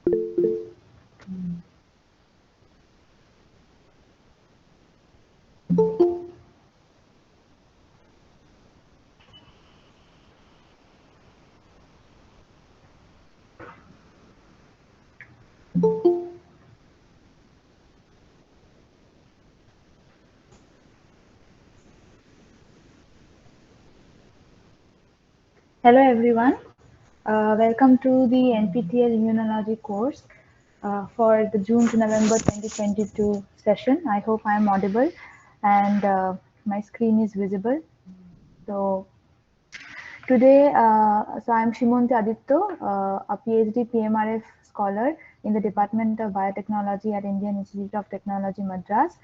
Hello everyone, welcome to the NPTEL Immunology course for the June to November 2022 session. I hope I am audible and my screen is visible. So today, I'm Seemanti Aditya, a Ph.D. PMRF scholar in the Department of Biotechnology at Indian Institute of Technology, Madras.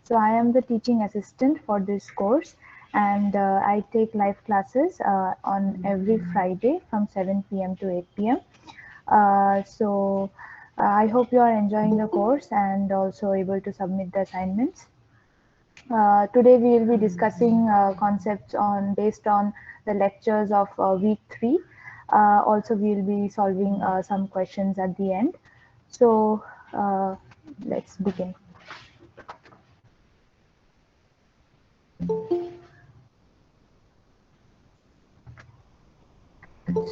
So I am the teaching assistant for this course, and I take live classes on every Friday from 7 p.m. to 8 p.m. I hope you are enjoying the course and also able to submit the assignments. Today we will be discussing concepts on based on the lectures of week 3. Also, we will be solving some questions at the end. So let's begin.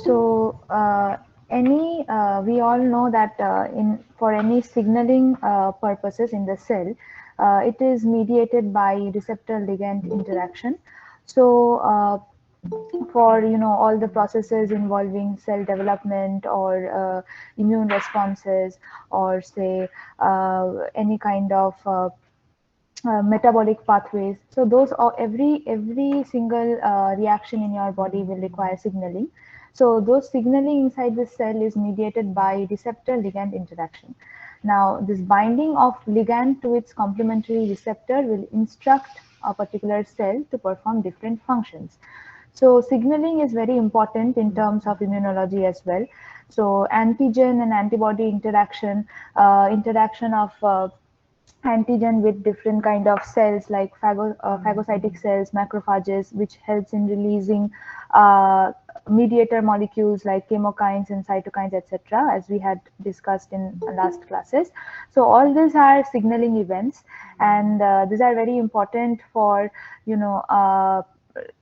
So we all know that in for any signaling purposes in the cell, it is mediated by receptor ligand interaction. So for all the processes involving cell development or immune responses or say any kind of metabolic pathways. So those are every single reaction in your body will require signaling. So those signaling inside the cell is mediated by receptor ligand interaction. Now this binding of ligand to its complementary receptor will instruct a particular cell to perform different functions. So signaling is very important in terms of immunology as well. So antigen and antibody interaction of antigen with different kind of cells like phagocytic cells, macrophages, which helps in releasing mediator molecules like chemokines and cytokines, etc., as we had discussed in last classes. So all these are signaling events, and these are very important for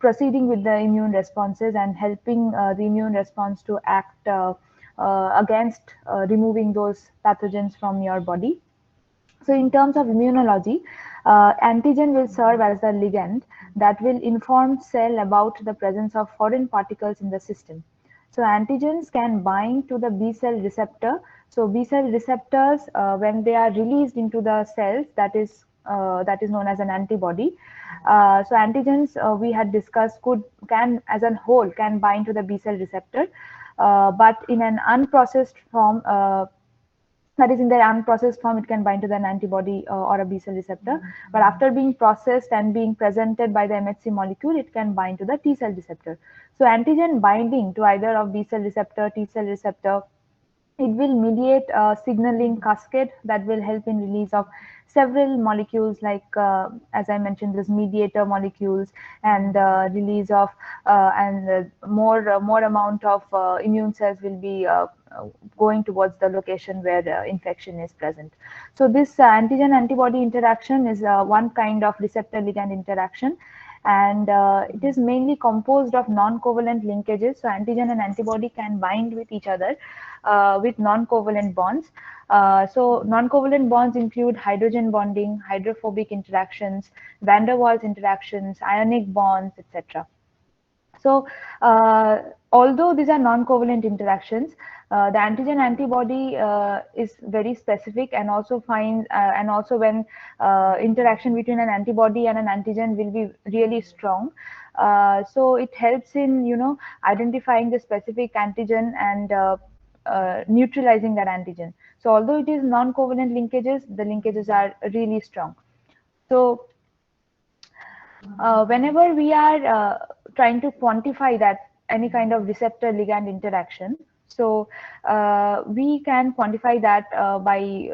proceeding with the immune responses and helping the immune response to act against removing those pathogens from your body. So in terms of immunology, antigen will serve as the ligand that will inform cell about the presence of foreign particles in the system. So antigens can bind to the B cell receptor. So B cell receptors, when they are released into the cells, that is known as an antibody. So antigens we had discussed can as a whole can bind to the B cell receptor, but in an unprocessed form. That is in the unprocessed form, it can bind to an antibody or a B cell receptor. But after being processed and being presented by the MHC molecule, it can bind to the T cell receptor. So antigen binding to either of B cell receptor, T cell receptor, it will mediate a signaling cascade that will help in release of several molecules like as I mentioned, this mediator molecules and release of more amount of immune cells will be going towards the location where infection is present. So this antigen antibody interaction is one kind of receptor ligand interaction, and it is mainly composed of non-covalent linkages. So antigen and antibody can bind with each other with non-covalent bonds. So non-covalent bonds include hydrogen bonding, hydrophobic interactions, van der Waals interactions, ionic bonds, etc. So, although these are non-covalent interactions, the antigen antibody is very specific, and also and also when interaction between an antibody and an antigen will be really strong. So it helps in identifying the specific antigen and neutralizing that antigen. So although it is non-covalent linkages, the linkages are really strong. So whenever we are trying to quantify that any kind of receptor ligand interaction, so we can quantify that by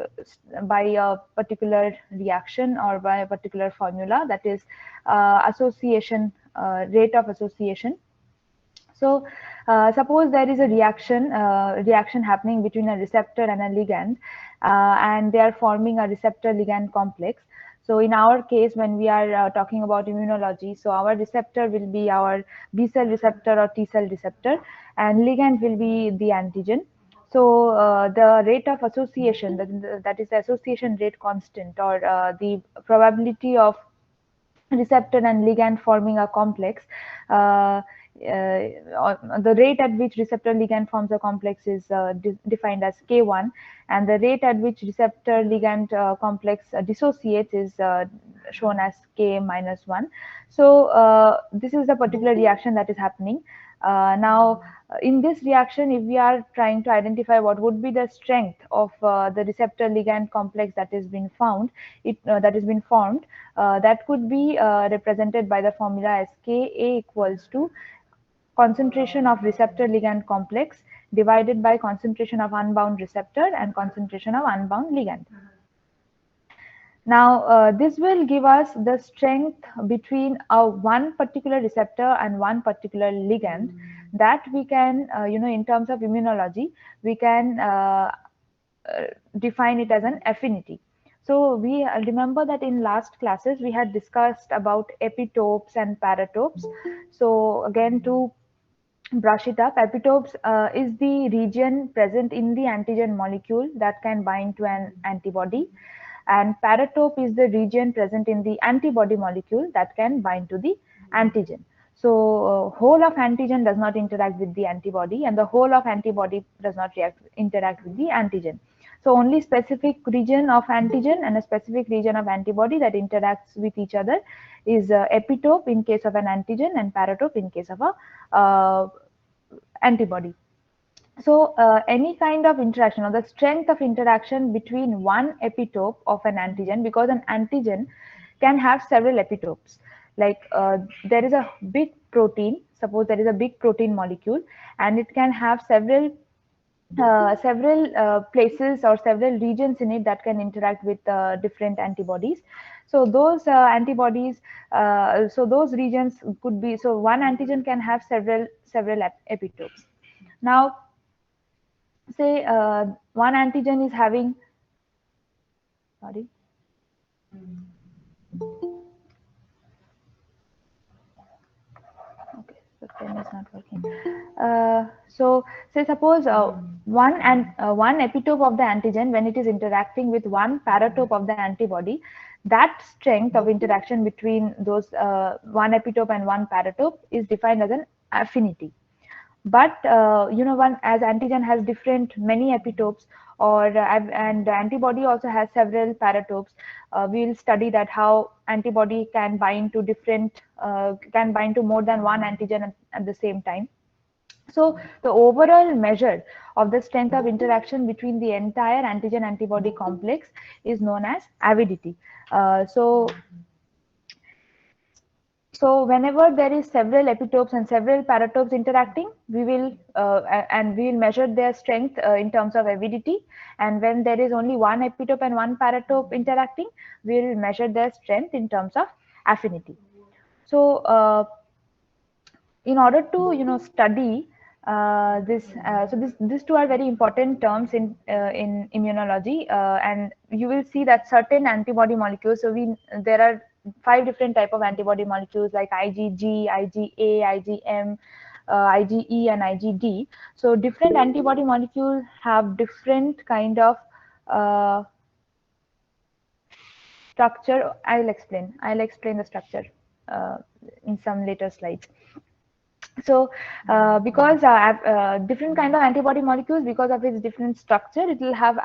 a particular reaction or by a particular formula, that is association rate of association. So, suppose there is a reaction happening between a receptor and a ligand, and they are forming a receptor ligand complex. So, in our case, when we are talking about immunology, so our receptor will be our B cell receptor or T cell receptor, and ligand will be the antigen. So, the rate of association, that is the association rate constant, or the probability of receptor and ligand forming a complex. The rate at which receptor ligand forms a complex is defined as K1, and the rate at which receptor ligand complex dissociates is shown as K minus 1. So, this is the particular reaction that is happening. Now, in this reaction, if we are trying to identify what would be the strength of the receptor ligand complex that has been found, that has been formed, that could be represented by the formula as Ka equals to concentration of receptor ligand complex divided by concentration of unbound receptor and concentration of unbound ligand. Now, this will give us the strength between one particular receptor and one particular ligand that we can, in terms of immunology, we can define it as an affinity. So we remember that in last classes we had discussed about epitopes and paratopes. So again, to brush it up, epitopes is the region present in the antigen molecule that can bind to an antibody, and paratope is the region present in the antibody molecule that can bind to the antigen. So whole of antigen does not interact with the antibody, and the whole of antibody does not interact with the antigen. So only specific region of antigen and a specific region of antibody that interacts with each other is epitope in case of an antigen and paratope in case of a antibody. So any kind of interaction or the strength of interaction between one epitope of an antigen, because an antigen can have several epitopes. Like there is a big protein, suppose there is a big protein molecule, and it can have several places or several regions in it that can interact with different antibodies. So those antibodies, so those regions could be, so one antigen can have several epitopes. Now, say one antigen is having, sorry, okay, the pen is not working. So say suppose one epitope of the antigen, when it is interacting with one paratope of the antibody, that strength of interaction between those one epitope and one paratope is defined as an affinity. But one, as antigen has different many epitopes, or and antibody also has several paratopes, we will study that how antibody can bind to can bind to more than one antigen at the same time. So the overall measure of the strength of interaction between the entire antigen antibody complex is known as avidity. So whenever there is several epitopes and several paratopes interacting, we will measure their strength in terms of avidity. And when there is only one epitope and one paratope interacting, we will measure their strength in terms of affinity. So in order to study these two are very important terms in immunology, and you will see that certain antibody molecules, so there are 5 different type of antibody molecules like IgG, IgA, IgM, IgE and IgD. So different antibody molecules have different kind of uh, structure. I'll explain the structure in some later slides. So because different kind of antibody molecules, because of its different structure, it will have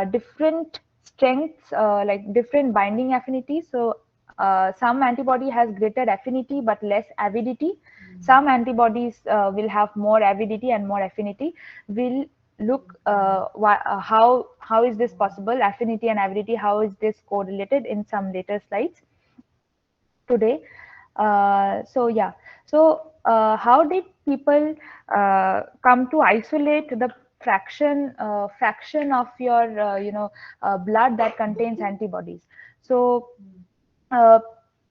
different strengths, like different binding affinities. So some antibody has greater affinity but less avidity. Some antibodies will have more avidity and more affinity. We'll look how is this possible, affinity and avidity, how is this correlated in some later slides today. So yeah, so how did people come to isolate the fraction of your blood that contains antibodies? So uh,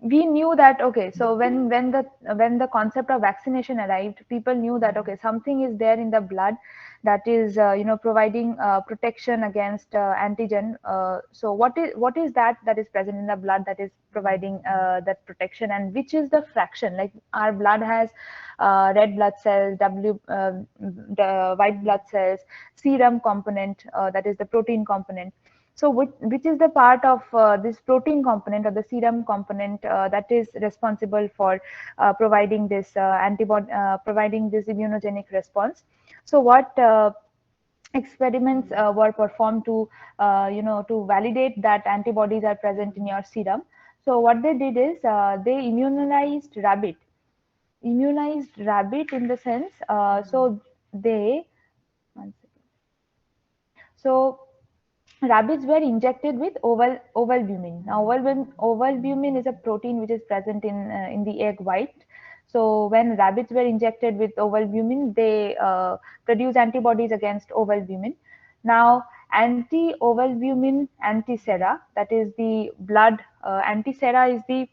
we knew that, okay, so when the concept of vaccination arrived, people knew that, okay, something is there in the blood that is providing protection against antigen. So what is that is present in the blood that is providing that protection, and which is the fraction? Like, our blood has red blood cells, the white blood cells, serum component, that is the protein component. So which is the part of this protein component or the serum component that is responsible for providing this immunogenic response? So what experiments were performed to validate that antibodies are present in your serum? So what they did is, they immunized rabbit in the sense, so they one second. So rabbits were injected with ovalbumin. Now, ovalbumin is a protein which is present in the egg white. So, when rabbits were injected with ovalbumin, they produce antibodies against ovalbumin. Now, anti-ovalbumin antisera, that is the blood antisera, is the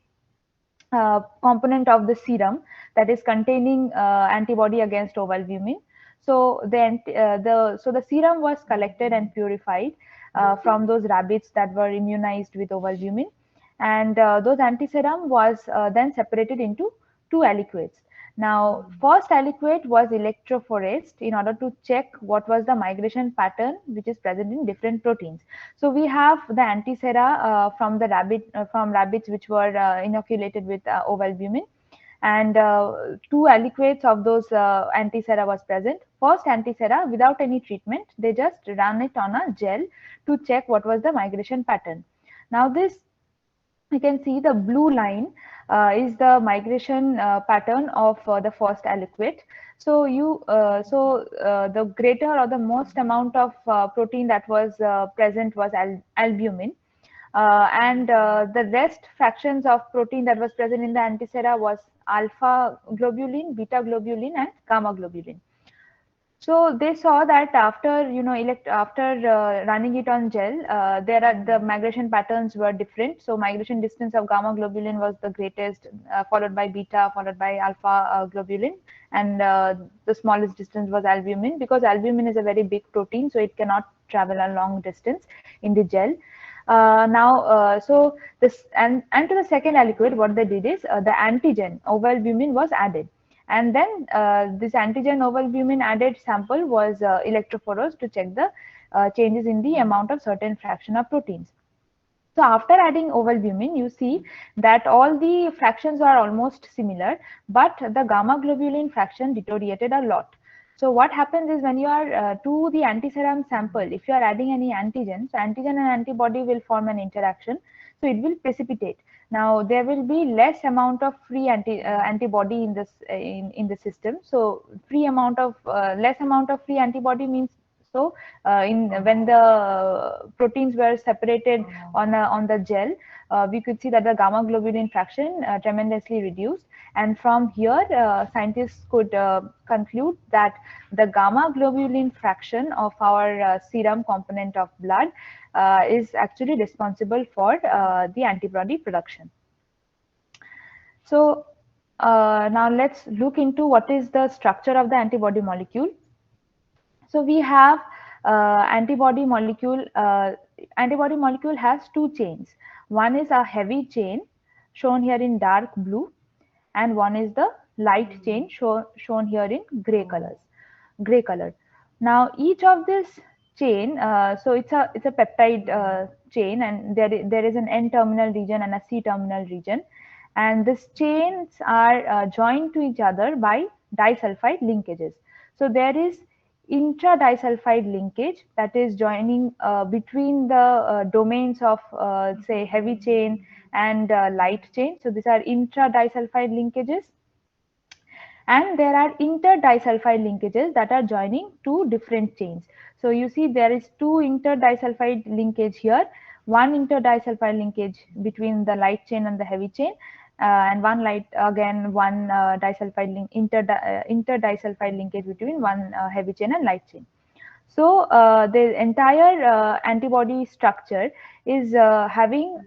component of the serum that is containing antibody against ovalbumin. So the serum was collected and purified from those rabbits that were immunized with ovalbumin, and those antiserum was then separated into two aliquots. Now, first aliquot was electrophoresed in order to check what was the migration pattern which is present in different proteins. So we have the antisera from rabbits which were inoculated with ovalbumin, and two aliquots of those antisera was present. First antisera, without any treatment, they just ran it on a gel to check what was the migration pattern. Now this, you can see the blue line is the migration pattern of the first aliquot. So the greater or the most amount of protein that was present was albumin, and the rest fractions of protein that was present in the antisera was alpha globulin, beta globulin, and gamma globulin. So they saw that after running it on gel, there are the migration patterns were different. So migration distance of gamma globulin was the greatest, followed by beta, followed by alpha globulin, and the smallest distance was albumin, because albumin is a very big protein, so it cannot travel a long distance in the gel. So this, and to the second aliquot, what they did is, the antigen ovalbumin was added, and then this antigen ovalbumin added sample was electrophorosed to check the changes in the amount of certain fraction of proteins. So after adding ovalbumin, you see that all the fractions are almost similar, but the gamma globulin fraction deteriorated a lot. So what happens is, when you are to the antiserum sample, if you are adding any antigen, so antigen and antibody will form an interaction, so it will precipitate. Now there will be less amount of free antibody in this in the system. So less amount of free antibody means, so in when the proteins were separated on the gel, we could see that the gamma globulin fraction tremendously reduced, and from here scientists could conclude that the gamma globulin fraction of our serum component of blood is actually responsible for the antibody production. So now let's look into what is the structure of the antibody molecule. So we have antibody molecule. Antibody molecule has two chains. One is a heavy chain shown here in dark blue, and one is the light chain shown here in gray color. Now each of this chain, so it's a peptide chain, and there is an N terminal region and a C terminal region, and these chains are joined to each other by disulfide linkages. So there is intradisulfide linkage, that is joining between the domains of say heavy chain and light chain. So these are intradisulfide linkages, and there are interdisulfide linkages that are joining two different chains. So you see there is two interdisulfide linkage here, one interdisulfide linkage between the light chain and the heavy chain, and one disulfide interdisulfide linkage between one heavy chain and light chain. So the entire antibody structure is having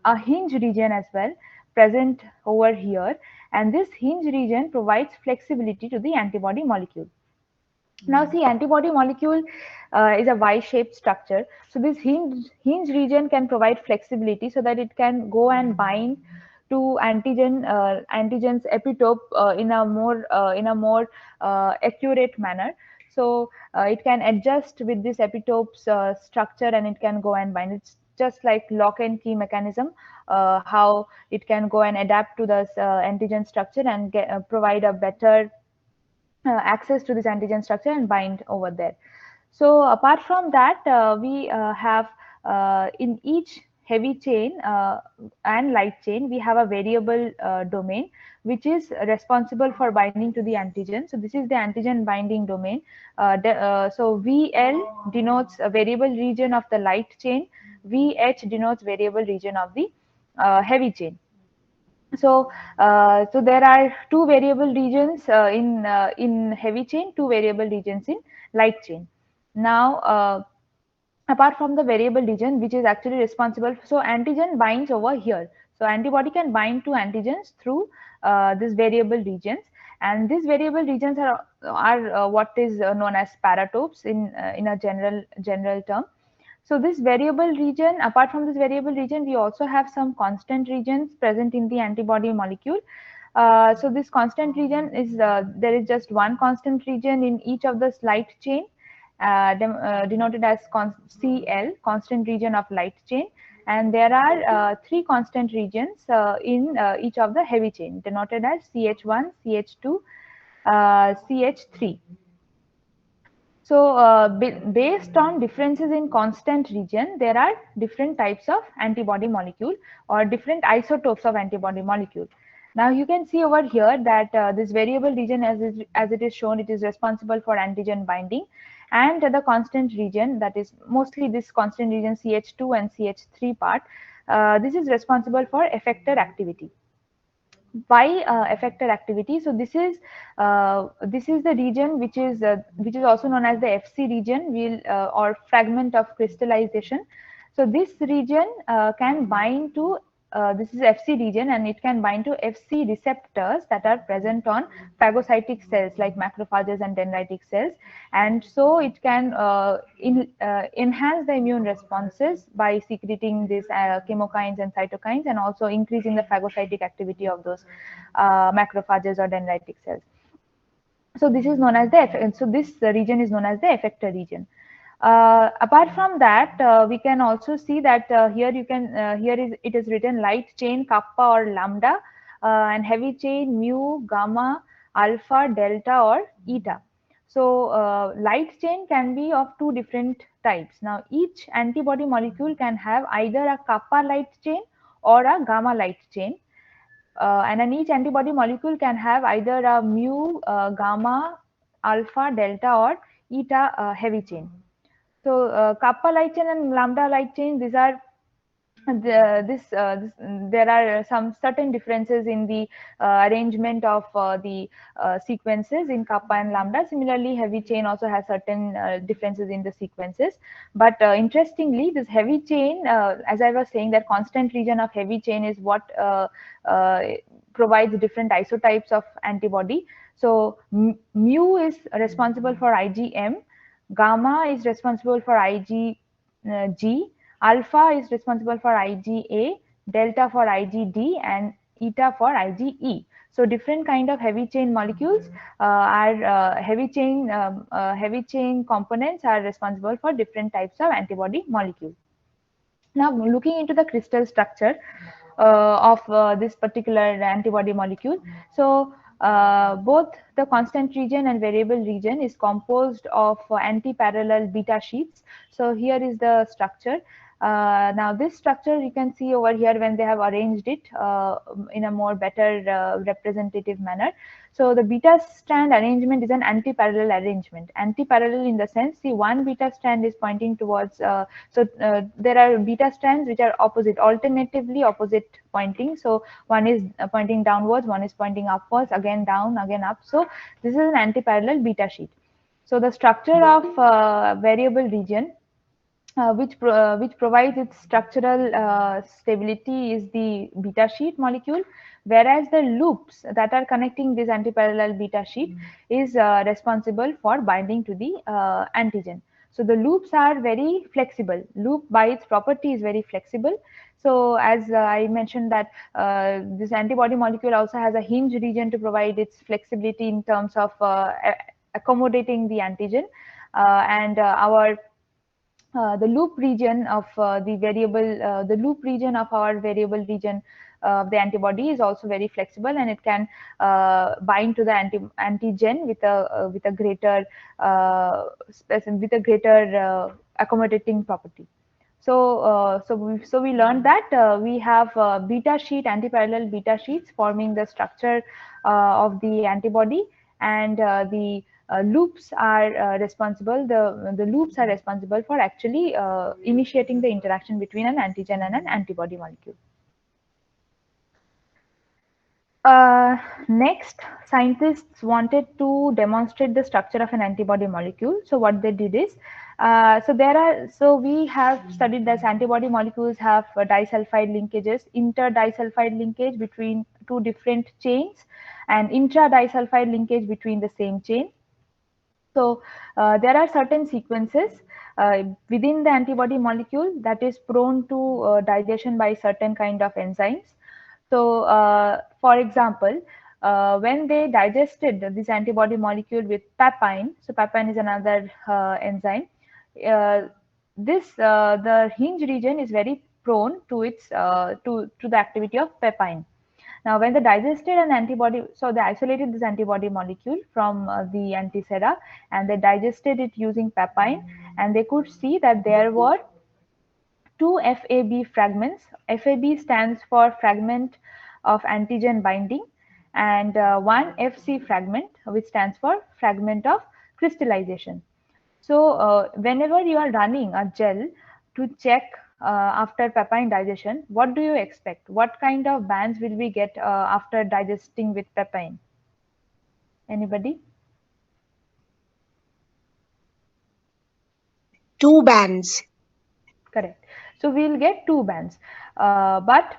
a hinge region as well present over here, and this hinge region provides flexibility to the antibody molecule. Now see, antibody molecule is a Y-shaped structure. So this hinge region can provide flexibility so that it can go and bind to antigen's epitope in a more accurate manner. So it can adjust with this epitope's structure, and it can go and bind. It's just like lock and key mechanism, how it can go and adapt to the antigen structure and provide a better access to this antigen structure and bind over there. So apart from that, we have in each heavy chain and light chain, we have a variable domain which is responsible for binding to the antigen. So this is the antigen binding domain. So VL denotes a variable region of the light chain. VH denotes variable region of the heavy chain. So there are two variable regions in heavy chain, two variable regions in light chain. Now, apart from the variable region, which is actually responsible, so antigen binds over here. So antibody can bind to antigens through these variable regions, and these variable regions are what is known as paratopes in a general term. So this variable region, apart from this variable region, we also have some constant regions present in the antibody molecule. So this constant region is there is just one constant region in each of the light chain, denoted as CL, constant region of light chain, and there are three constant regions in each of the heavy chain, denoted as CH1, CH2, CH3. So, based on differences in constant region, there are different types of antibody molecule or different isotopes of antibody molecule. Now, you can see over here that this variable region, as it is shown, it is responsible for antigen binding, and the constant region, that is mostly this constant region CH2 and CH3 part, this is responsible for effector activity. Why effector activity? So this is the region which is also known as the FC region, or fragment of crystallization. So this region can bind to this is FC region, and it can bind to FC receptors that are present on phagocytic cells like macrophages and dendritic cells, and so it can enhance the immune responses by secreting these chemokines and cytokines, and also increasing the phagocytic activity of those macrophages or dendritic cells. So this is known as this region is known as the effector region. Apart from that, we can also see that here it is written light chain kappa or lambda, and heavy chain mu, gamma, alpha, delta, or eta. So light chain can be of two different types. Now each antibody molecule can have either a kappa light chain or a gamma light chain. And then each antibody molecule can have either a mu, gamma, alpha, delta, or eta heavy chain. So kappa light chain and lambda light chain, these are there are some certain differences in the arrangement of the sequences in kappa and lambda. Similarly, heavy chain also has certain differences in the sequences. But interestingly, this heavy chain, as I was saying, that constant region of heavy chain is what provides different isotypes of antibody. So mu is responsible for IgM, gamma is responsible for IgG, alpha is responsible for IgA, delta for IgD, and eta for IgE. So different kind of heavy chain molecules heavy chain components are responsible for different types of antibody molecule. Now, looking into the crystal structure of this particular antibody molecule. So both the constant region and variable region is composed of anti-parallel beta sheets. So here is the structure. Now this structure you can see over here when they have arranged it in a more better representative manner. So the beta strand arrangement is an anti-parallel arrangement. Anti-parallel in the sense, see, one beta strand is pointing towards, there are beta strands which are opposite, alternatively opposite pointing. So one is pointing downwards, one is pointing upwards, again down, again up. So this is an anti-parallel beta sheet. So the structure of variable region which provides its structural stability is the beta sheet molecule, whereas the loops that are connecting this antiparallel beta sheet is responsible for binding to the antigen. So the loops are very flexible. Loop by its property is very flexible. So as I mentioned that this antibody molecule also has a hinge region to provide its flexibility in terms of accommodating the antigen, and our the loop region of the loop region of our variable region of the antibody is also very flexible, and it can bind to the antigen with a greater with a greater accommodating property. So we learned that we have beta sheet, antiparallel beta sheets forming the structure of the antibody, and the loops are responsible. The loops are responsible for actually initiating the interaction between an antigen and an antibody molecule. Next, scientists wanted to demonstrate the structure of an antibody molecule. So what they did is, so we have studied that antibody molecules have disulfide linkages, inter-disulfide linkage between two different chains, and intra-disulfide linkage between the same chain. So there are certain sequences within the antibody molecule that is prone to digestion by certain kind of enzymes. So for example, when they digested this antibody molecule with papain, so papain is another enzyme. Uh, the hinge region is very prone to its to the activity of papain. Now, when they digested an antibody, so they isolated this antibody molecule from the antisera, and they digested it using papain, and they could see that there were two FAB fragments. FAB stands for fragment of antigen binding, and one FC fragment, which stands for fragment of crystallization. So, whenever you are running a gel to check after papain digestion, what do you expect? What kind of bands will we get after digesting with papain? Anybody? Two bands. Correct. So, we'll get two bands, but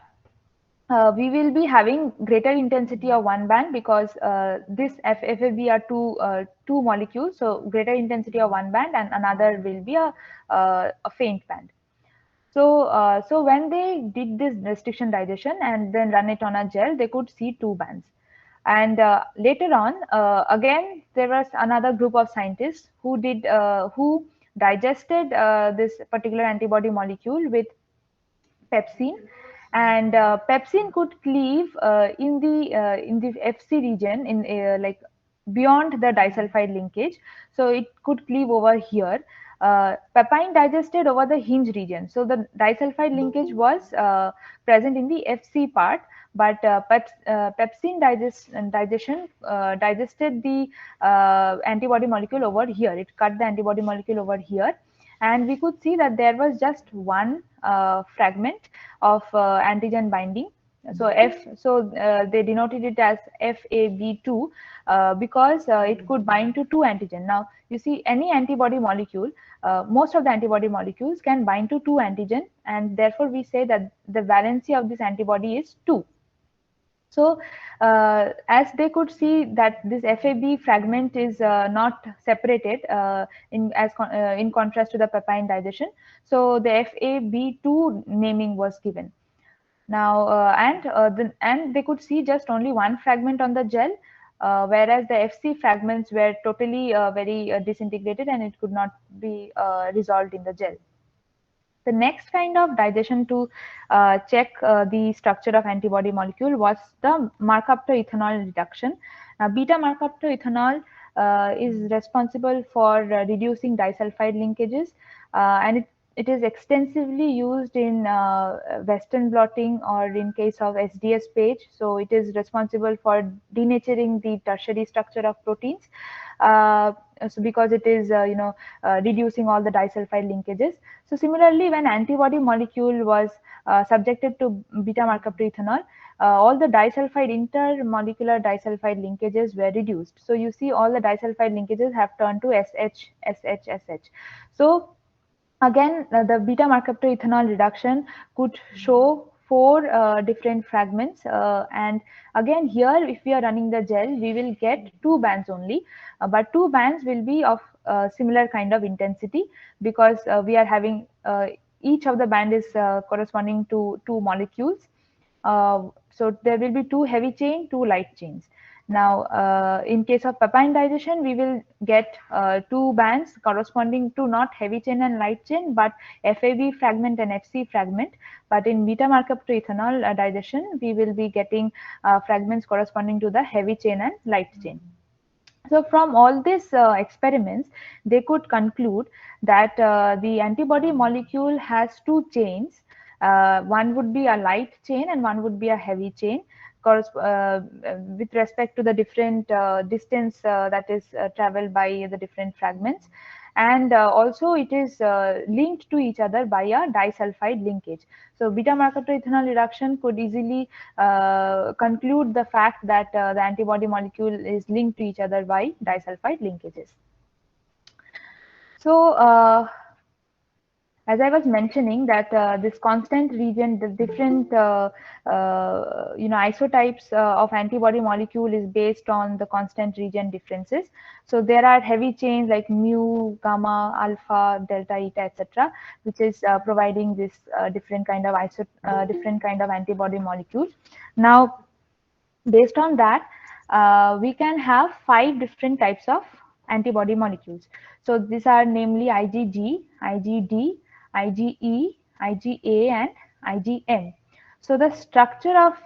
we will be having greater intensity of one band because this FAB are two molecules, so greater intensity of one band, and another will be a faint band. So when they did this restriction digestion and then run it on a gel, they could see two bands. And later on, again, there was another group of scientists who digested this particular antibody molecule with pepsin, and pepsin could cleave in the FC region in like beyond the disulfide linkage, so it could cleave over here. Papain digested over the hinge region, so the disulfide linkage was present in the FC part, but pepsin digestion digested the antibody molecule over here. It cut the antibody molecule over here, and we could see that there was just one fragment of antigen binding. So they denoted it as FAB2 because it could bind to two antigen. Now you see any antibody molecule, most of the antibody molecules can bind to two antigen, and therefore we say that the valency of this antibody is 2. So, as they could see that this FAB fragment is not separated in contrast to the papain digestion, so the FAB2 naming was given. Now, and they could see just only one fragment on the gel, whereas the FC fragments were totally very disintegrated, and it could not be resolved in the gel. The next kind of digestion to check the structure of antibody molecule was the mercaptoethanol reduction. Now, beta mercaptoethanol is responsible for reducing disulfide linkages, and it is extensively used in Western blotting or in case of SDS page. So it is responsible for denaturing the tertiary structure of proteins. So because it is reducing all the disulfide linkages. So similarly, when antibody molecule was subjected to beta mercaptoethanol, all the disulfide intermolecular disulfide linkages were reduced. So you see all the disulfide linkages have turned to SH, SH, SH. So Again, the beta mercaptan ethanol reduction could show four different fragments. And again, here, if we are running the gel, we will get two bands only, but two bands will be of similar kind of intensity, because we are having each of the band is corresponding to two molecules. So there will be two heavy chain, two light chains. Now, in case of papain digestion, we will get two bands corresponding to not heavy chain and light chain, but FAB fragment and FC fragment. But in beta mercaptan ethanol digestion, we will be getting fragments corresponding to the heavy chain and light chain. So from all these experiments, they could conclude that the antibody molecule has two chains. One would be a light chain and one would be a heavy chain, with respect to the different distance that is traveled by the different fragments. And also it is linked to each other by a disulfide linkage. So beta mercaptan ethanol reduction could easily conclude the fact that the antibody molecule is linked to each other by disulfide linkages. So, as I was mentioning that this constant region, the different isotypes of antibody molecule is based on the constant region differences. So there are heavy chains like mu, gamma, alpha, delta, eta, etc., which is providing this different kind of different kind of antibody molecules. Now, based on that, we can have five different types of antibody molecules. So these are namely IgG, IgD, IgE, IgA, and IgM. So the structure of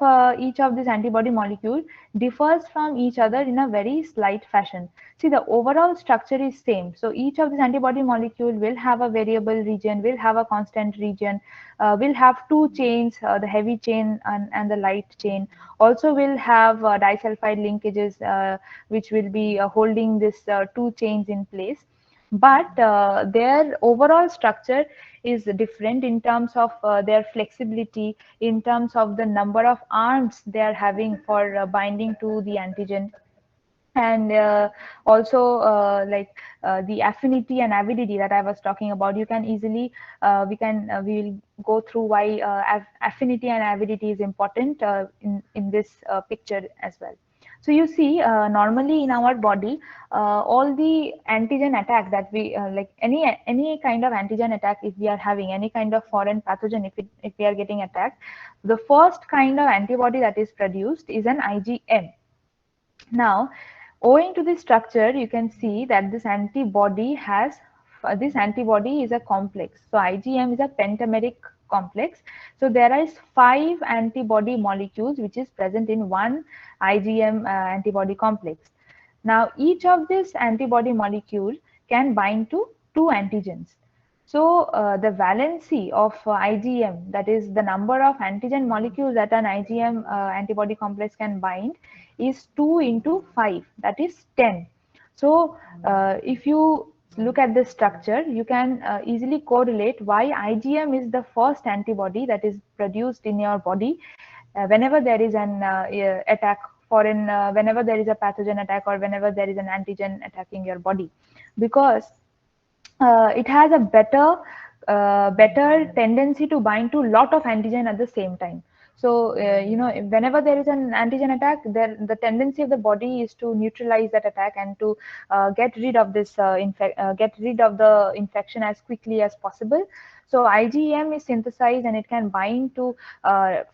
each of these antibody molecule differs from each other in a very slight fashion. See, the overall structure is same. So each of these antibody molecule will have a variable region, will have a constant region, will have two chains, the heavy chain and the light chain. Also will have disulfide linkages, which will be holding this two chains in place. But their overall structure is different in terms of their flexibility, in terms of the number of arms they are having for binding to the antigen, and also the affinity and avidity that I was talking about. You can easily we will go through why affinity and avidity is important in this picture as well. So you see, normally in our body, all the antigen attack that we like any kind of antigen attack, if we are having any kind of foreign pathogen, if we are getting attacked, the first kind of antibody that is produced is an IgM. Now, owing to this structure, you can see that this antibody is a complex. So IgM is a pentameric complex. So there is five antibody molecules which is present in one IgM antibody complex. Now, each of this antibody molecule can bind to two antigens. So the valency of IgM, that is the number of antigen molecules that an IgM antibody complex can bind, is 2 into 5, that is 10. So if you look at this structure, you can easily correlate why IgM is the first antibody that is produced in your body whenever there is an attack, whenever there is a pathogen attack, or whenever there is an antigen attacking your body, because it has a better tendency to bind to lot of antigen at the same time. So whenever there is an antigen attack, there the tendency of the body is to neutralize that attack and to get rid of get rid of the infection as quickly as possible. So IgM is synthesized and it can bind to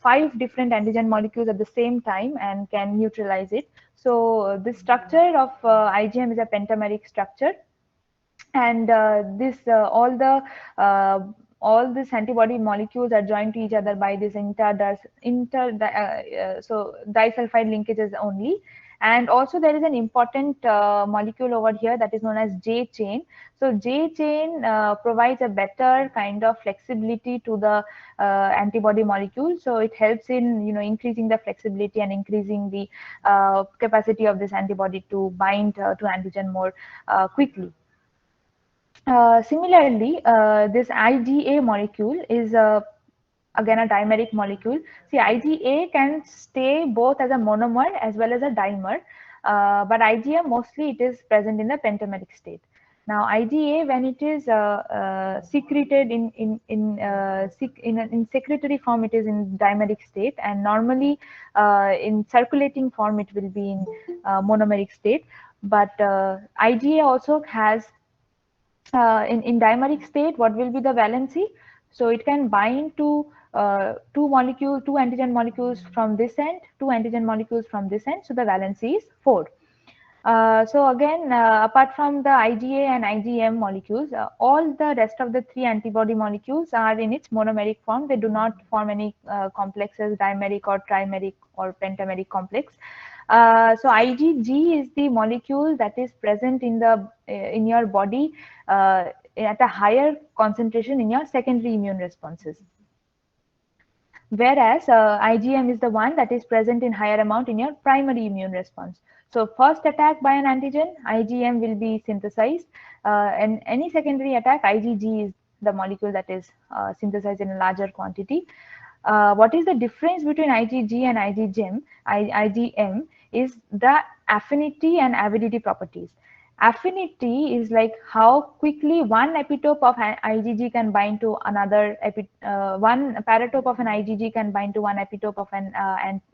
five different antigen molecules at the same time and can neutralize it. So the structure of IgM is a pentameric structure, and this uh, all these antibody molecules are joined to each other by this disulfide linkages only. And also there is an important molecule over here that is known as J chain. So J chain provides a better kind of flexibility to the antibody molecule. So it helps in increasing the flexibility and increasing the capacity of this antibody to bind to antigen more quickly. Similarly, this IgA molecule is again a dimeric molecule. See, IgA can stay both as a monomer as well as a dimer, but IgA mostly it is present in the pentameric state. Now, IgA, when it is secreted in secretory form, it is in dimeric state, and normally in circulating form, it will be in monomeric state. But IgA also has in dimeric state, what will be the valency? So it can bind to two antigen molecules from this end, two antigen molecules from this end. So the valency is 4. So again, apart from the IgA and IgM molecules, all the rest of the 3 antibody molecules are in its monomeric form. They do not form any complexes, dimeric or trimeric or pentameric complex. So IgG is the molecule that is present in your body at a higher concentration in your secondary immune responses, whereas IgM is the one that is present in higher amount in your primary immune response. So first attack by an antigen, IgM will be synthesized, and any secondary attack, IgG is the molecule that is synthesized in a larger quantity. What is the difference between IgG and IgM is the affinity and avidity properties. Affinity is like how quickly one epitope of an IgG can bind to another one paratope of an IgG can bind to one epitope of an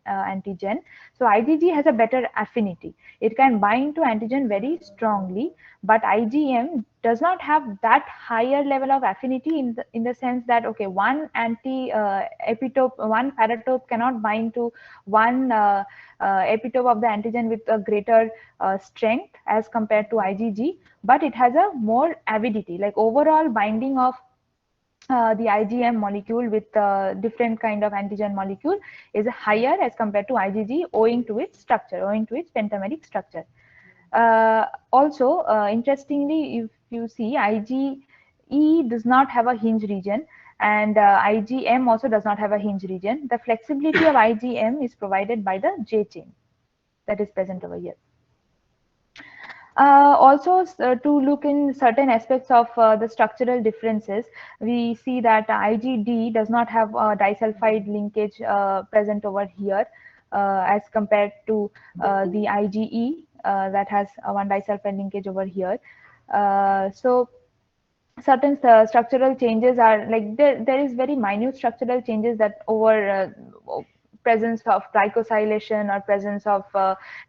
antigen. So IgG has a better affinity. It can bind to antigen very strongly, but IgM does not have that higher level of affinity in the sense that, okay, one epitope, one paratope cannot bind to one epitope of the antigen with a greater strength as compared to IgG, but it has a more avidity, like overall binding of the IgM molecule with different kind of antigen molecule is higher as compared to IgG, owing to its structure, owing to its pentameric structure. Also, interestingly, if you see, IgE does not have a hinge region, and IgM also does not have a hinge region. The flexibility of IgM is provided by the J chain that is present over here. Also, to look in certain aspects of the structural differences, we see that IgD does not have a disulfide linkage present over here as compared to the IgE that has one disulfide linkage over here. So certain structural changes are like there is very minute structural changes that over presence of glycosylation or presence of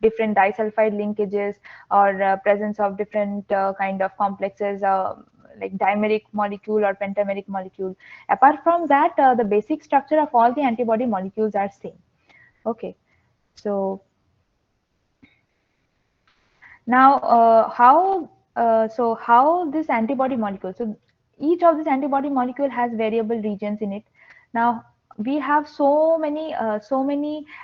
different disulfide linkages or presence of different kind of complexes like dimeric molecule or pentameric molecule. Apart from that, the basic structure of all the antibody molecules are same. Okay, so now how this antibody molecule, so each of this antibody molecule has variable regions in it. Now we have so many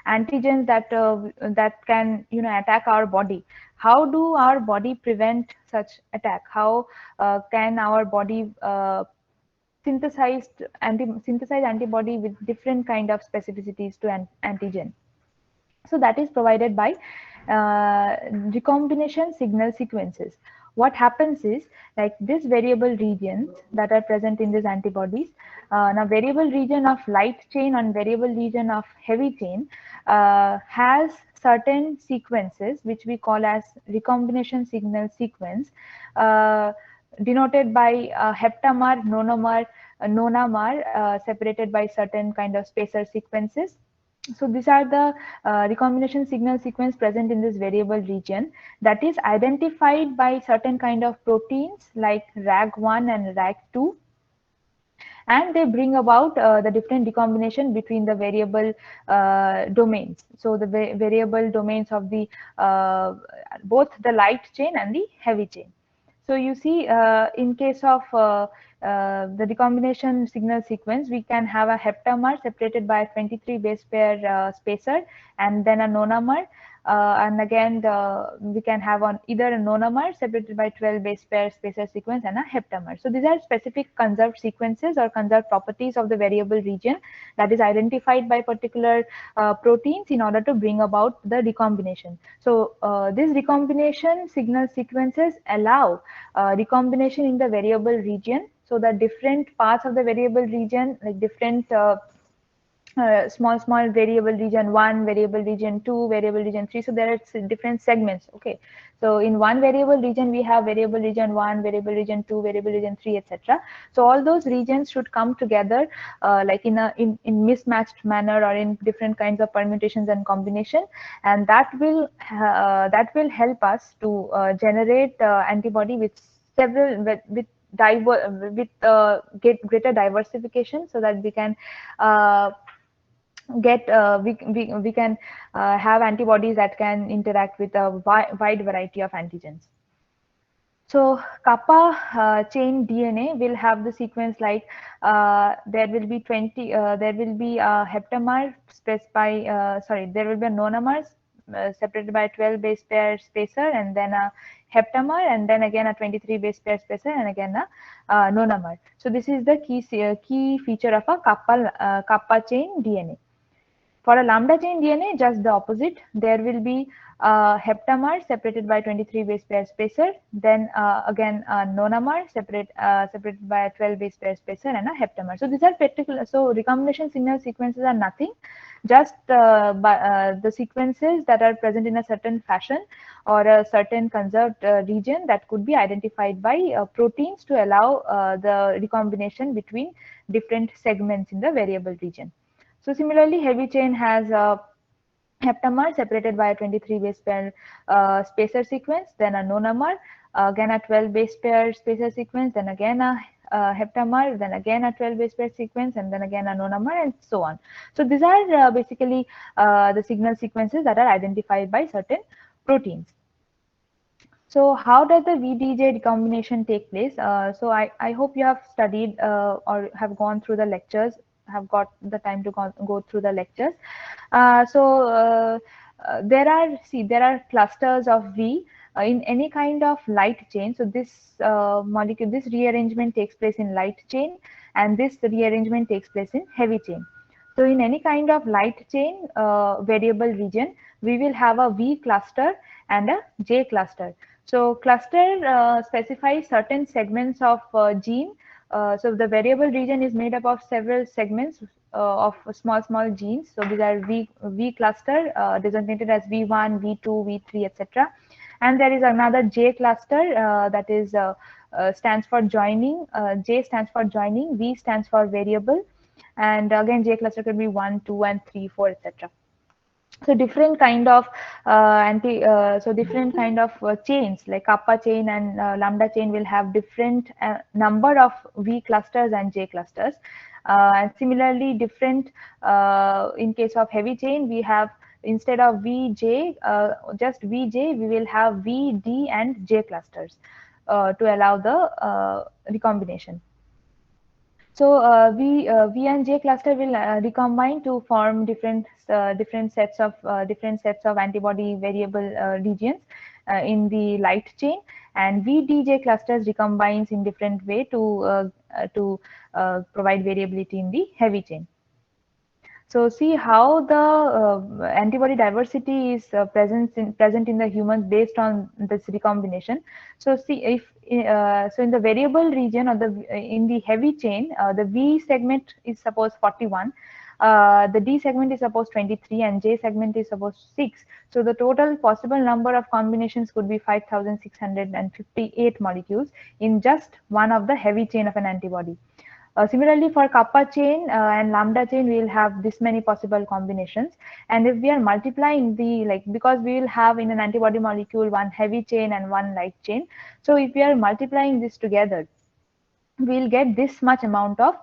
antigens that can attack our body. How do our body prevent such attack? How can our body synthesize antibody with different kind of specificities to antigen? So that is provided by recombination signal sequences. What happens is, like, this variable regions that are present in these antibodies, now variable region of light chain and variable region of heavy chain has certain sequences which we call as recombination signal sequence, denoted by heptamer, nonamer, separated by certain kind of spacer sequences. So these are the recombination signal sequence present in this variable region that is identified by certain kind of proteins like RAG1 and RAG2, and they bring about the different recombination between the variable domains. So the variable domains of the both the light chain and the heavy chain. So you see, in case of the recombination signal sequence, we can have a heptamer separated by a 23 base pair spacer, and then a nonamer. And again, we can have on either a nonamer separated by 12 base pair spacer sequence and a heptamer. So these are specific conserved sequences or conserved properties of the variable region that is identified by particular proteins in order to bring about the recombination. So these recombination signal sequences allow recombination in the variable region, so that different parts of the variable region, like different small variable region 1, variable region 2, variable region 3. So there are different segments. Okay, so in one variable region we have variable region 1, variable region 2, variable region 3, etc. So all those regions should come together like in mismatched manner or in different kinds of permutations and combination, and that will help us to generate antibody with several get greater diversification, so that we can uh, get we can have antibodies that can interact with a wide variety of antigens. So kappa chain DNA will have the sequence like there will be 20 there will be a heptamer specify sorry there will be a nonamer separated by 12 base pair spacer, and then a heptamer, and then again a 23 base pair spacer, and again a nonamer. So this is the key feature of a kappa chain DNA. For a lambda chain DNA, just the opposite. There will be a heptamer separated by 23 base pair spacer, then again a nonamer separated by a 12 base pair spacer, and a heptamer. So these are particular. So recombination signal sequences are nothing, just the sequences that are present in a certain fashion or a certain conserved region that could be identified by proteins to allow the recombination between different segments in the variable region. So similarly, heavy chain has a heptamer separated by a 23 base pair spacer sequence, then a nonamer, again a 12 base pair spacer sequence, then again a heptamer, then again a 12 base pair sequence, and then again a nonamer, and so on. So these are basically the signal sequences that are identified by certain proteins. So how does the VDJ recombination take place? So I hope you have studied or have gone through the lectures, have got the time to go through the lectures. There are clusters of V in any kind of light chain. So this molecule, this rearrangement takes place in light chain, and this rearrangement takes place in heavy chain. So in any kind of light chain variable region, we will have a V cluster and a J cluster. So cluster specifies certain segments of gene. So the variable region is made up of several segments of small genes. So these are V cluster designated as V1, V2, V3, etc. And there is another J cluster that is stands for joining. J stands for joining. V stands for variable, and again J cluster could be 1, 2, and 3, 4, etc. So different kind of different kind of chains like kappa chain and lambda chain will have different number of V clusters and J clusters. And similarly, different in case of heavy chain, we have instead of VJ, just VJ, we will have VD and J clusters to allow the recombination. So V and J cluster will recombine to form different sets of antibody variable regions in the light chain, and VDJ clusters recombines in different way to provide variability in the heavy chain. So see how the antibody diversity is present in the humans based on this recombination. So see if so in the variable region or in the heavy chain, the V segment is suppose 41, the D segment is suppose 23, and J segment is suppose 6. So the total possible number of combinations could be 5,658 molecules in just one of the heavy chain of an antibody. Similarly, for kappa chain and lambda chain, we will have this many possible combinations. And if we are multiplying because we will have in an antibody molecule one heavy chain and one light chain. So if we are multiplying this together, we will get this much amount of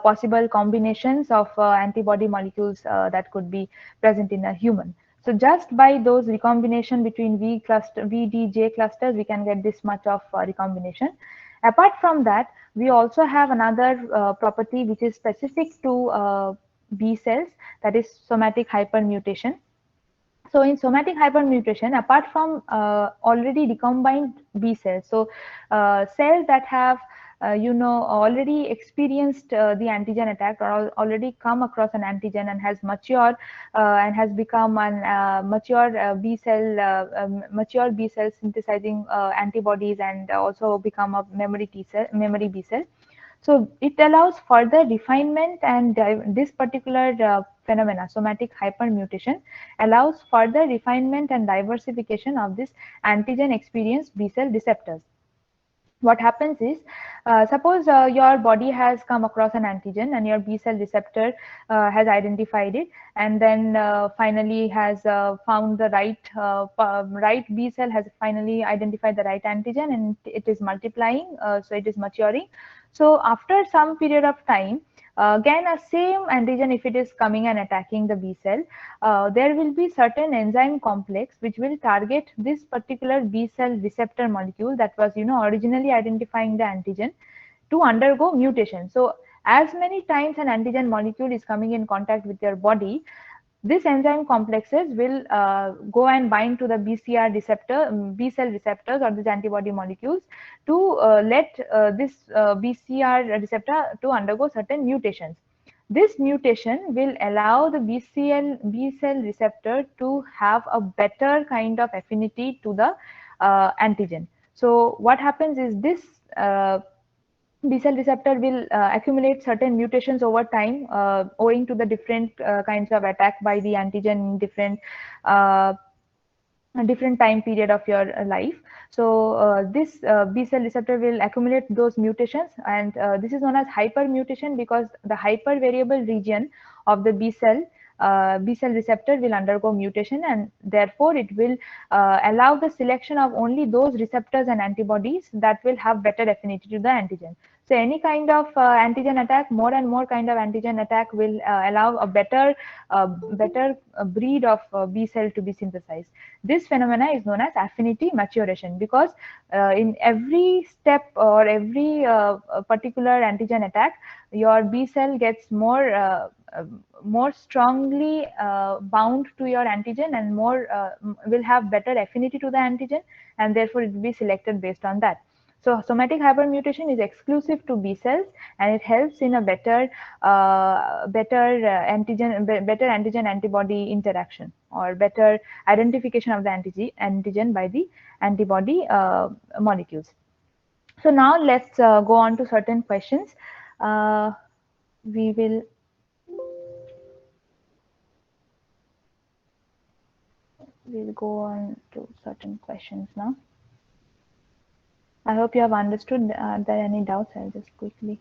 possible combinations of antibody molecules that could be present in a human. So just by those recombination between VDJ clusters, we can get this much of recombination. Apart from that, we also have another property which is specific to B cells, that is somatic hypermutation. So in somatic hypermutation, apart from already recombined B cells, so cells that have already experienced the antigen attack or already come across an antigen and has matured and has become an mature B cell synthesizing antibodies, and also become a memory B cell. So it allows further refinement, and this particular phenomena, somatic hypermutation, allows further refinement and diversification of this antigen experienced B cell receptors. What happens is, suppose your body has come across an antigen and your B cell receptor has identified it, and then finally has found the right B cell has finally identified the right antigen, and it is multiplying, so it is maturing. So after some period of time, again a same antigen, if it is coming and attacking the B cell, there will be certain enzyme complex which will target this particular B cell receptor molecule that was, originally identifying the antigen, to undergo mutation. So as many times an antigen molecule is coming in contact with your body, this enzyme complexes will go and bind to the BCR receptor, B cell receptors, or these antibody molecules, to let this BCR receptor to undergo certain mutations. This mutation will allow the B cell receptor to have a better kind of affinity to the antigen. So what happens is, this B cell receptor will accumulate certain mutations over time, owing to the different kinds of attack by the antigen in uh, different time period of your life. So this B cell receptor will accumulate those mutations, and this is known as hypermutation, because the hypervariable region of the B cell receptor will undergo mutation, and therefore it will allow the selection of only those receptors and antibodies that will have better affinity to the antigen. So any kind of antigen attack, more and more kind of antigen attack, will allow a better breed of B cell to be synthesized. This phenomena is known as affinity maturation, because in every step or every particular antigen attack, your B cell gets more strongly bound to your antigen, and more will have better affinity to the antigen, and therefore it will be selected based on that. So somatic hypermutation is exclusive to B cells, and it helps in a better antigen antibody interaction, or better identification of the antigen by the antibody molecules. So now let's go on to certain questions. Uh, we will we'll go on to certain questions now. I hope you have understood. Are there any doubts? I'll just quickly.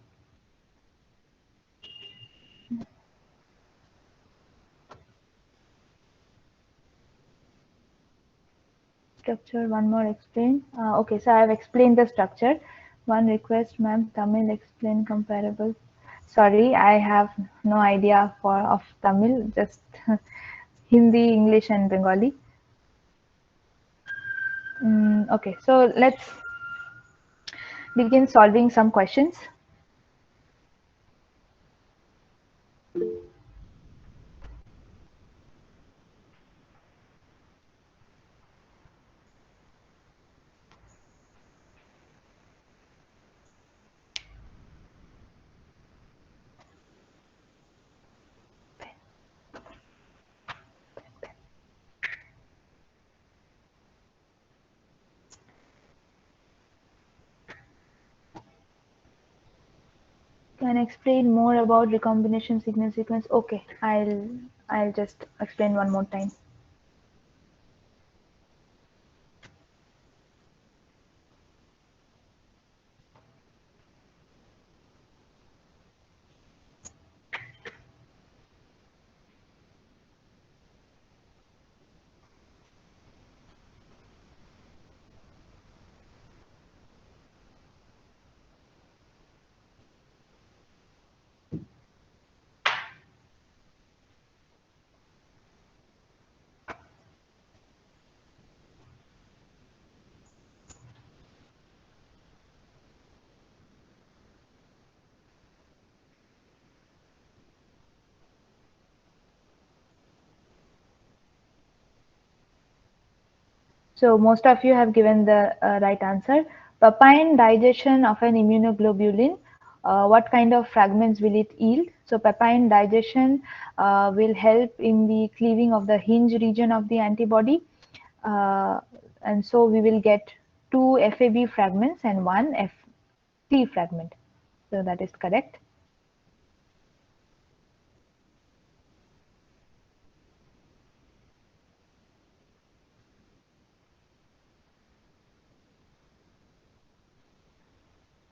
Structure, one more explain. Okay, so I have explained the structure. One request, ma'am, Tamil explain comparable. Sorry, I have no idea of Tamil, just Hindi, English, and Bengali. Okay, so let's begin solving some questions. Can I explain more about recombination signal sequence? Okay, I'll just explain one more time. So most of you have given the right answer. Papain digestion of an immunoglobulin, what kind of fragments will it yield? So papain digestion will help in the cleaving of the hinge region of the antibody. And so we will get 2 FAB fragments and 1 FC fragment. So that is correct.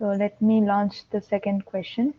So let me launch the second question.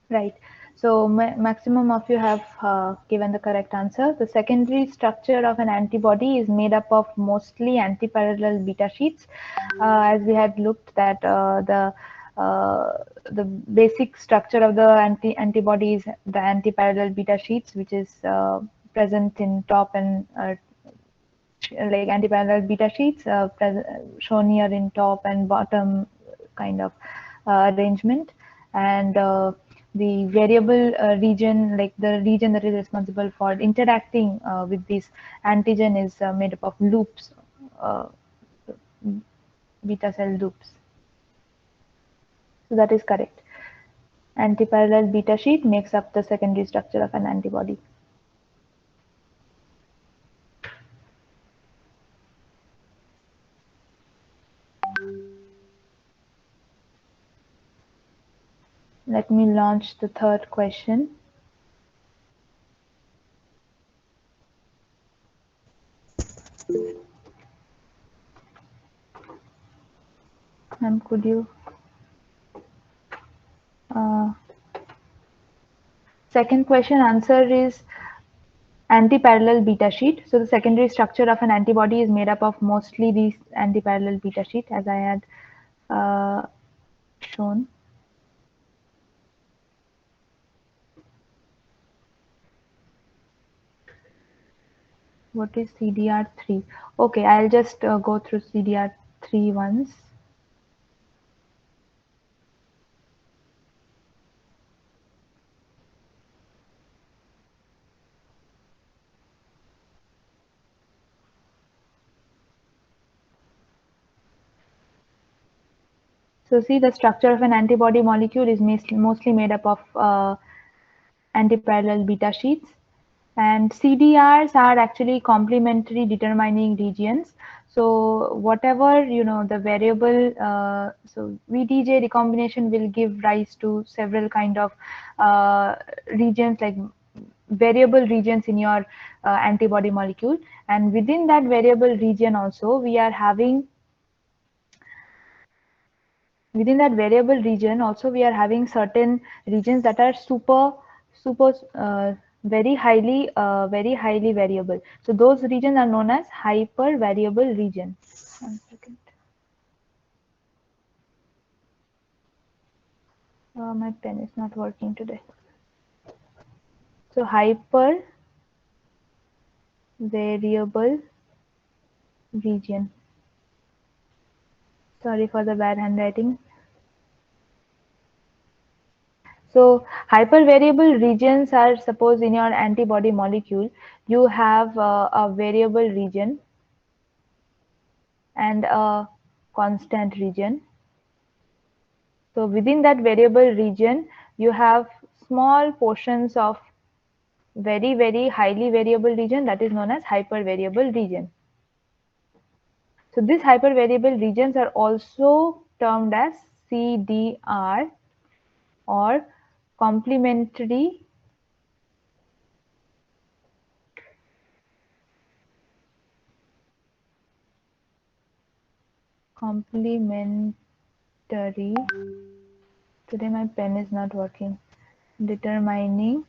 Right. So maximum of you have given the correct answer. The secondary structure of an antibody is made up of mostly antiparallel beta sheets. As we had looked that the basic structure of the antibody is the antiparallel beta sheets, which is present in top and like antiparallel beta sheets shown here in top and bottom kind of arrangement, and the variable region, like the region that is responsible for interacting with this antigen, is made up of loops, uh, beta cell loops. So that is correct. Antiparallel beta sheet makes up the secondary structure of an antibody. Let me launch the third question. And could you uh, second question answer is antiparallel beta sheet. So the secondary structure of an antibody is made up of mostly these antiparallel beta sheet, as I had uh, shown. What is CDR3? Okay, I'll just go through CDR3 once. So see, the structure of an antibody molecule is mostly made up of antiparallel beta sheets, and CDRs are actually complementary determining regions. So whatever the variable, so VDJ recombination will give rise to several kind of uh, regions, like variable regions in your antibody molecule, and within that variable region also we are having within that variable region also we are having certain regions that are super very highly variable. So those regions are known as hyper variable region. 1 second. My pen is not working today. So hyper variable region. Sorry for the bad handwriting. So hypervariable regions are, suppose in your antibody molecule, you have a variable region and a constant region. So within that variable region, you have small portions of very highly variable region that is known as hypervariable region. So these hypervariable regions are also termed as CDR or complementary complementary today my pen is not working determining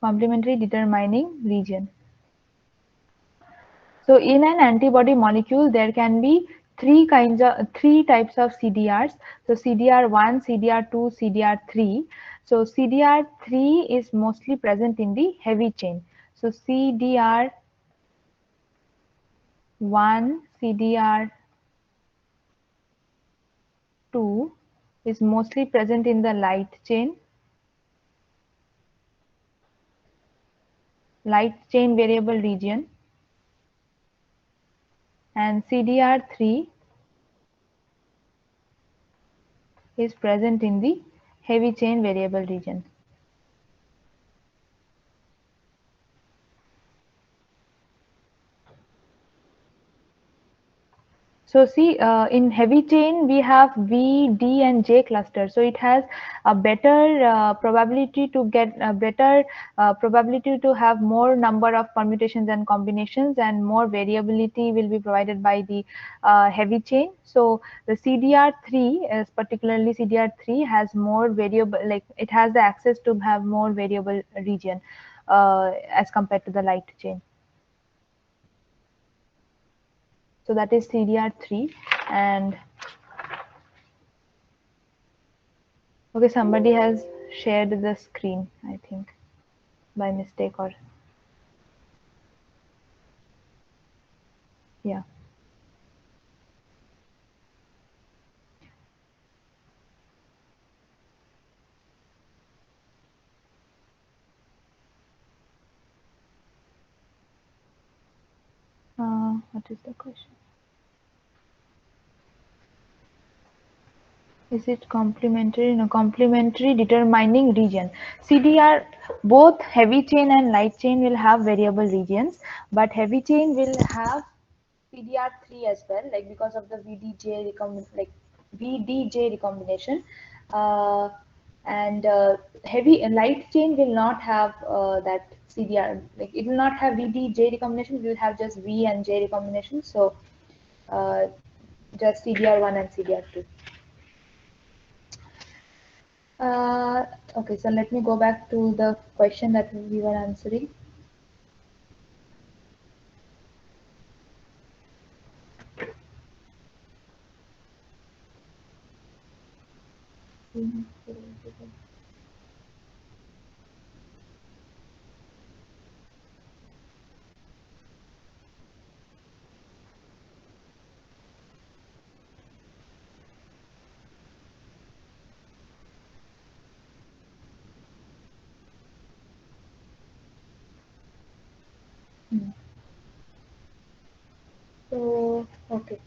complementary determining region. So in an antibody molecule, there can be three types of CDRs. So CDR1, CDR2, CDR3. So CDR3 is mostly present in the heavy chain. So CDR1, CDR2 is mostly present in the light chain variable region, and CDR3 is present in the heavy chain variable region. So see, in heavy chain we have V, D, and J cluster. So it has a better probability to get a better probability to have more number of permutations and combinations, and more variability will be provided by the heavy chain. So the CDR3, is particularly CDR3, has more variable, like it has the access to have more variable region as compared to the light chain. So that is CDR3. And okay, somebody has shared the screen, I think, by mistake, or yeah. What is the question? Is it complementary? No, complementary determining region. CDR, both heavy chain and light chain will have variable regions, but heavy chain will have CDR3 as well, like because of the VDJ recombination, uh, and heavy light chain will not have that CDR, like it will not have VDJ recombination. It will have just V and J recombination. So uh, just CDR1 and CDR2. Uh, okay, so let me go back to the question that we were answering. So, okay.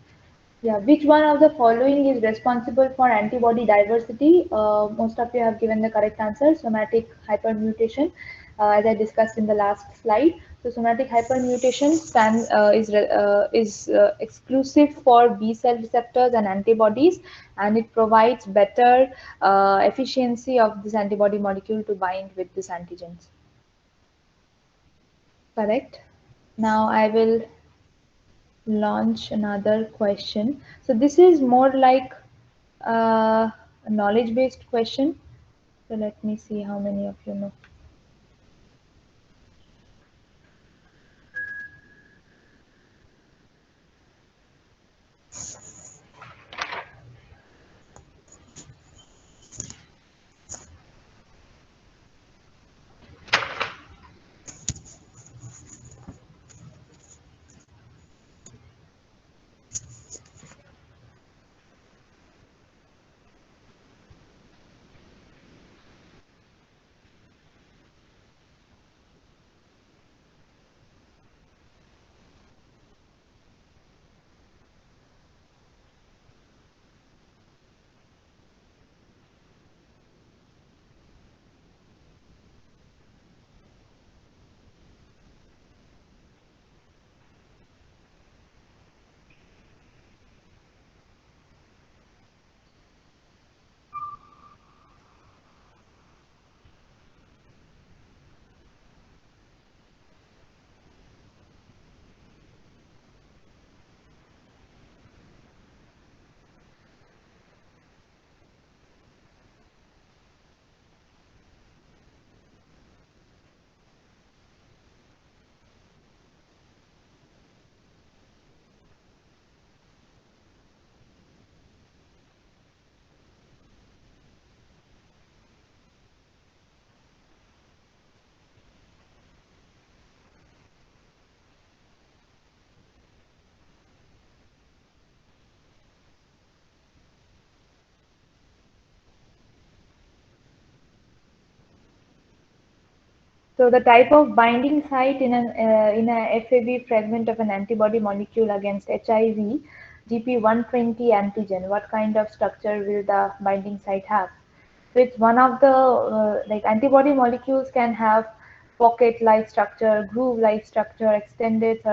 Yeah, which one of the following is responsible for antibody diversity? Most of you have given the correct answer, somatic hypermutation, as I discussed in the last slide. So, somatic hypermutation is exclusive for B cell receptors and antibodies, and it provides better efficiency of this antibody molecule to bind with these antigens. Correct. Now, I will launch another question. So this is more like a knowledge-based question. So let me see how many of you know. So the type of binding site in a FAB fragment of an antibody molecule against HIV, GP120 antigen, what kind of structure will the binding site have? So it's one of the like antibody molecules can have pocket-like structure, groove-like structure, extended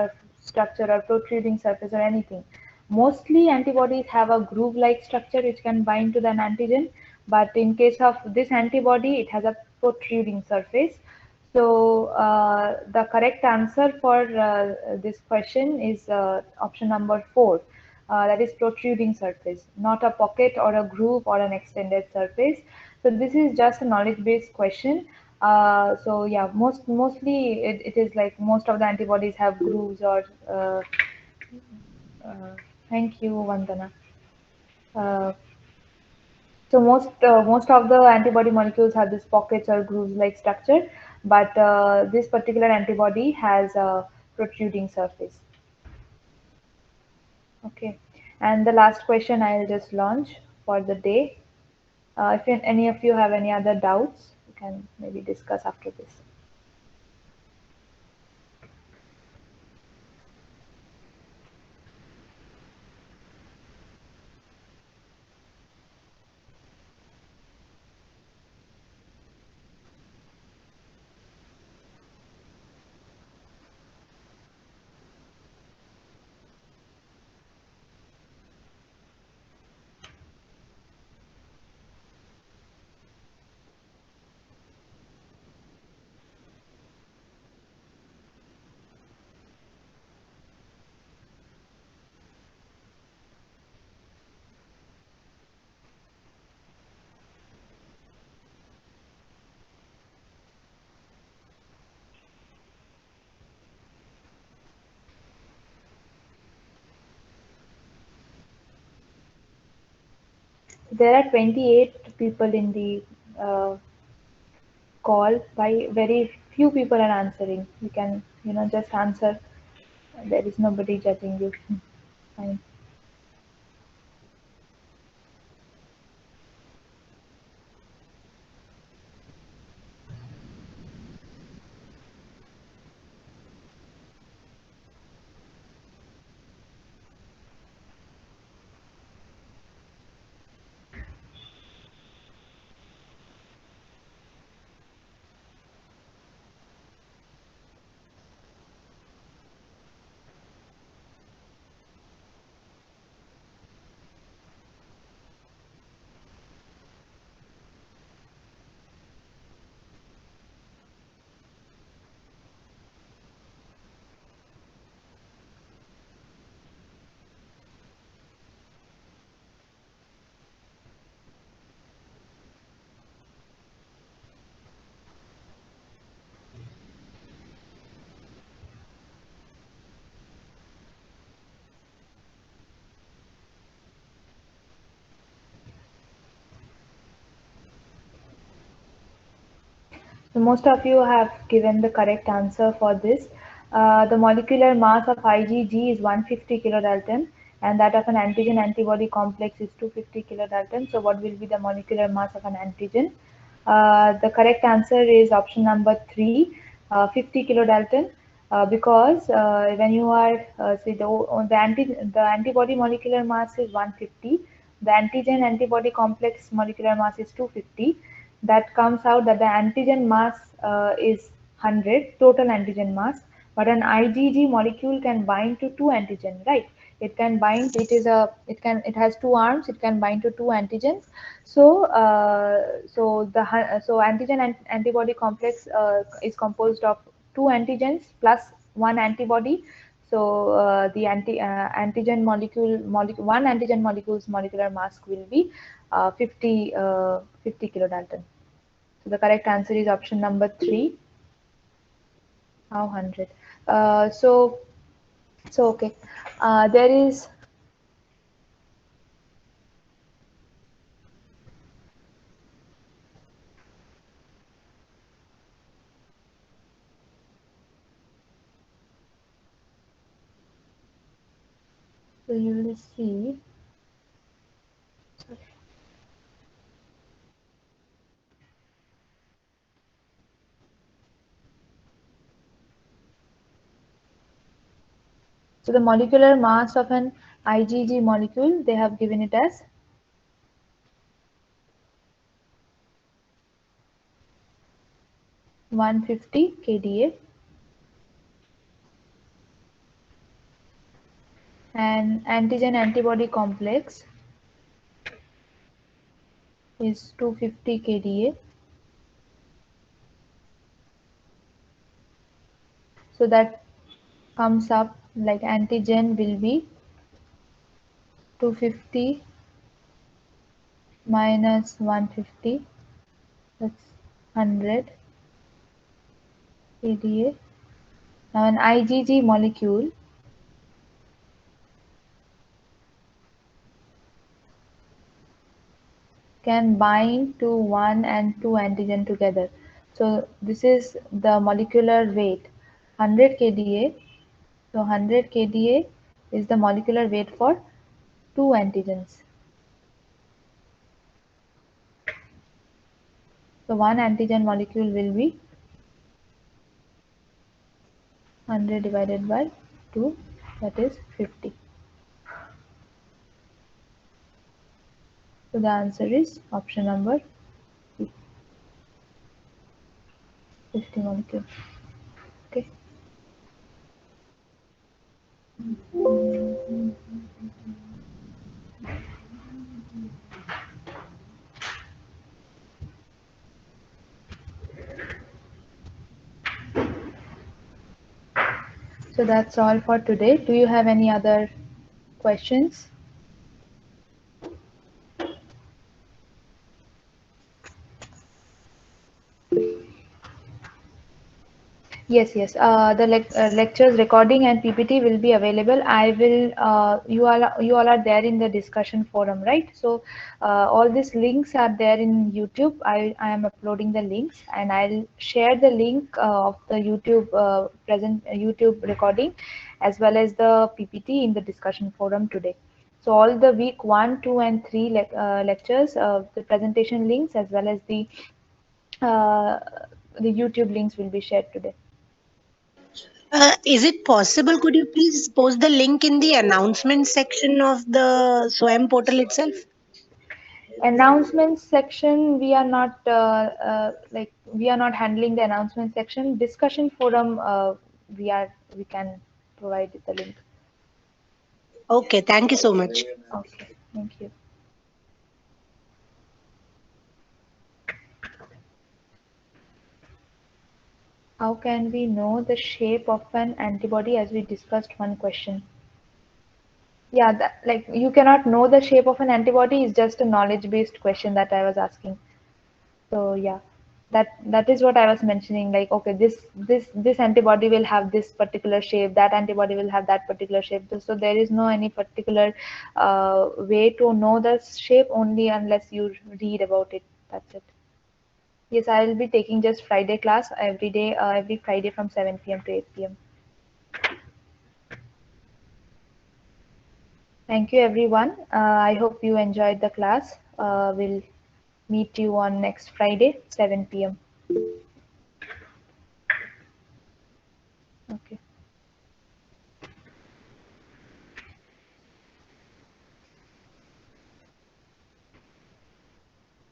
structure, or protruding surface, or anything. Mostly antibodies have a groove-like structure which can bind to an antigen, but in case of this antibody, it has a protruding surface. So the correct answer for this question is option number 4. That is protruding surface, not a pocket or a groove or an extended surface. So this is just a knowledge-based question. So yeah, mostly it is like most of the antibodies have grooves or. Uh, Thank you, Vandana. Uh, so most of the antibody molecules have this pockets or grooves-like structure, but this particular antibody has a protruding surface. Okay, and the last question I'll just launch for the day. If any of you have any other doubts, we can maybe discuss after this. There are 28 people in the uh, call. Why very few people are answering? You can just answer. There is nobody judging you. Fine. So most of you have given the correct answer for this. The molecular mass of IgG is 150 kilodalton, and that of an antigen antibody complex is 250 kilodalton. So what will be the molecular mass of an antigen? The correct answer is option number 3, 50 kilodalton, because when you are say the antibody molecular mass is 150, the antigen antibody complex molecular mass is 250. That comes out that the antigen mass is 100 total antigen mass, but an IgG molecule can bind to two antigen, right? It can bind. It has two arms. It can bind to two antigens. So so antigen and antibody complex is composed of two antigens plus one antibody. So the antigen one antigen molecule's molecular mass will be 50 kilodalton. So the correct answer is option number 3, now 100. So okay, there is. So you will see. So the molecular mass of an IgG molecule, they have given it as 150 kDa, and antigen antibody complex is 250 kDa. So that comes up like antigen will be 250 minus 150, that's 100 kDa. Now an IgG molecule can bind to one and two antigen together. So this is the molecular weight, 100 kDa. So 100 kDa is the molecular weight for two antigens. So one antigen molecule will be 100 divided by 2, that is 50. So the answer is option number B, 50 molecule. Okay. So that's all for today. Do you have any other questions? Yes, yes. The lectures recording and PPT will be available. I will. You all are there in the discussion forum, right? So all these links are there in YouTube. I am uploading the links, and I'll share the link of the YouTube YouTube recording, as well as the PPT in the discussion forum today. So all the week 1, 2, and 3 lectures, the presentation links as well as uh, the YouTube links will be shared today. Is it possible? Could you please post the link in the announcement section of the SWAM portal itself? Announcements section, we are not like we are not handling the announcement section. Discussion forum, we can provide the link. Okay, thank you so much. Okay, thank you. How can we know the shape of an antibody, as we discussed one question? Yeah, that, like you cannot know the shape of an antibody is just a knowledge based question that I was asking. So yeah, that is what I was mentioning. Like, okay, this antibody will have this particular shape. That antibody will have that particular shape. So there is no any particular way to know the shape only unless you read about it. That's it. Yes, I will be taking just Friday class every day, every Friday from 7 p.m. to 8 p.m. Thank you, everyone. I hope you enjoyed the class. We'll meet you on next Friday, 7 p.m. Okay.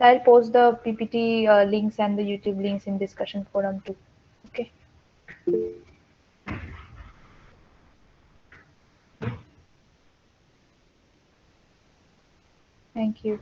I'll post the PPT links and the YouTube links in discussion forum too. Okay. Thank you.